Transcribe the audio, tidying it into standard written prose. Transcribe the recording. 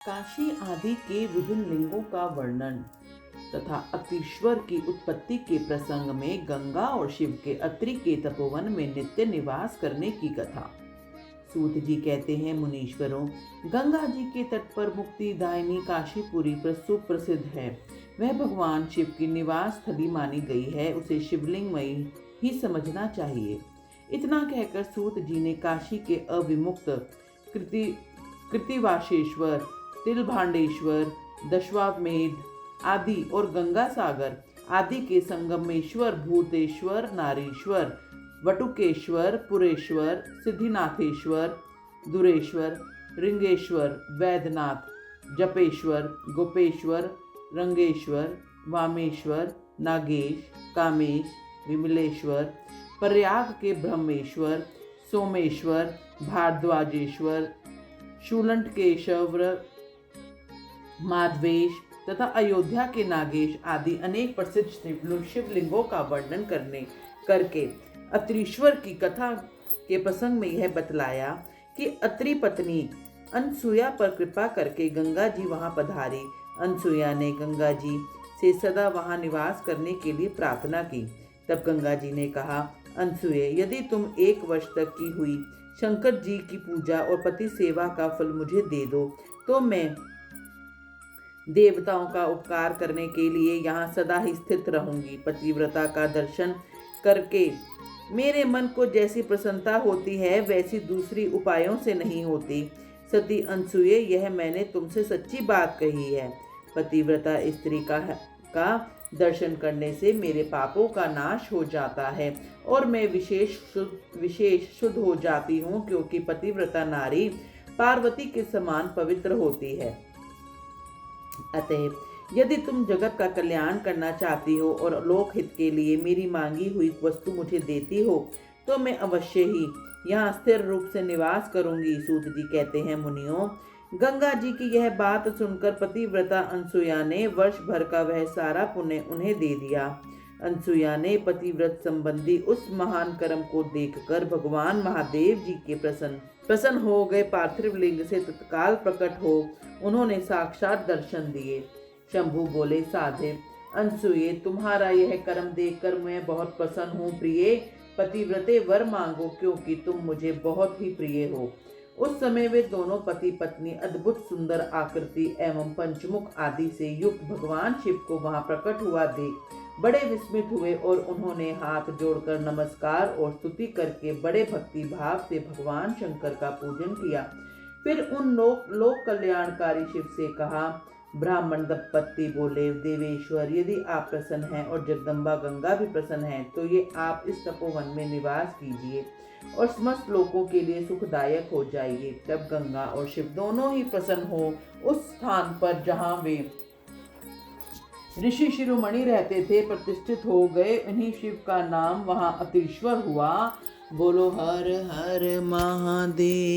काशी आदि के विभिन्न लिंगों का वर्णन तथा अत्रीश्वर की उत्पत्ति के प्रसंग में गंगा और शिव के अत्रि के तपोवन में नित्य निवास करने की कथा। सूत जी कहते हैं, मुनीश्वरों, गंगा जी के तट पर मुक्तिदायिनी काशीपुरी सुप्रसिद्ध है। वह भगवान शिव की निवास स्थली मानी गई है। उसे शिवलिंगमयी ही समझना चाहिए। इतना कहकर सूत जी ने काशी के अविमुक्त कृतिवासेश्वर, तिलभांडेश्वर, दशाश्वमेध आदि और गंगा सागर आदि के संगमेश्वर, भूतेश्वर, नारीश्वर, वटुकेश्वर, पुरेश्वर, सिद्धिनाथेश्वर, दुरेश्वर, रिंगेश्वर, वैद्यनाथ, जपेश्वर, गोपेश्वर, रंगेश्वर, वामेश्वर, नागेश, कामेश, विमलेश्वर, प्रयाग के ब्रह्मेश्वर, सोमेश्वर, भारद्वाजेश्वर, शूलंटकेश्वर, माधवेश तथा अयोध्या के नागेश आदि अनेक प्रसिद्ध शिवलिंगों का वर्णन करके अत्रीश्वर की कथा के प्रसंग में यह बतलाया कि अत्रि पत्नी अनसुया पर कृपा करके गंगा जी वहां पधारी। अनसुया ने गंगा जी से सदा वहां निवास करने के लिए प्रार्थना की। तब गंगा जी ने कहा, अनसुये, यदि तुम 1 वर्ष तक की हुई शंकर जी की पूजा और पति सेवा का फल मुझे दे दो तो मैं देवताओं का उपकार करने के लिए यहाँ सदा ही स्थित रहूंगी। पतिव्रता का दर्शन करके मेरे मन को जैसी प्रसन्नता होती है वैसी दूसरी उपायों से नहीं होती। सती अनसुये, यह मैंने तुमसे सच्ची बात कही है। पतिव्रता स्त्री का दर्शन करने से मेरे पापों का नाश हो जाता है और मैं विशेष शुद्ध हो जाती हूँ, क्योंकि पतिव्रता नारी पार्वती के समान पवित्र होती है। अतः यदि तुम जगत का कल्याण करना चाहती हो और लोकहित के लिए मेरी मांगी हुई वस्तु मुझे देती हो तो मैं अवश्य ही यहाँ स्थिर रूप से निवास करूंगी। सूत जी कहते हैं, मुनियों, गंगा जी की यह बात सुनकर पतिव्रता अनसुया ने वर्ष भर का वह सारा पुण्य उन्हें दे दिया। अनसुया ने पतिव्रत संबंधी उस महान कर्म को देखकर भगवान महादेव जी के प्रसन्न हो गए। पार्थिव लिंग से तत्काल प्रकट हो उन्होंने साक्षात दर्शन दिए। शंभु बोले, साधे अनसुये, तुम्हारा यह कर्म देखकर मैं बहुत प्रसन्न हूँ। प्रिय पतिव्रते, वर मांगो, क्योंकि तुम मुझे बहुत ही प्रिय हो। उस समय वे दोनों पति पत्नी अद्भुत सुंदर आकृति एवं पंचमुख आदि से युक्त भगवान शिव को वहां प्रकट हुआ देख बड़े विस्मित हुए और उन्होंने हाथ जोड़कर नमस्कार और स्तुति करके बड़े भक्ति भाव से भगवान शंकर का पूजन किया। फिर उन लोक कल्याणकारी शिव से कहा। ब्राह्मण दंपत्ति बोले, देवेश्वर, यदि आप प्रसन्न हैं और जगदम्बा गंगा भी प्रसन्न हैं तो ये आप इस तपोवन में निवास कीजिए और समस्त लोगों के लिए सुखदायक हो जाइए। तब गंगा और शिव दोनों ही प्रसन्न हो उस स्थान पर जहाँ वे ऋषि शिरोमणि रहते थे प्रतिष्ठित हो गए। इन्हीं शिव का नाम वहां अत्रीश्वर हुआ। बोलो हर हर महादेव।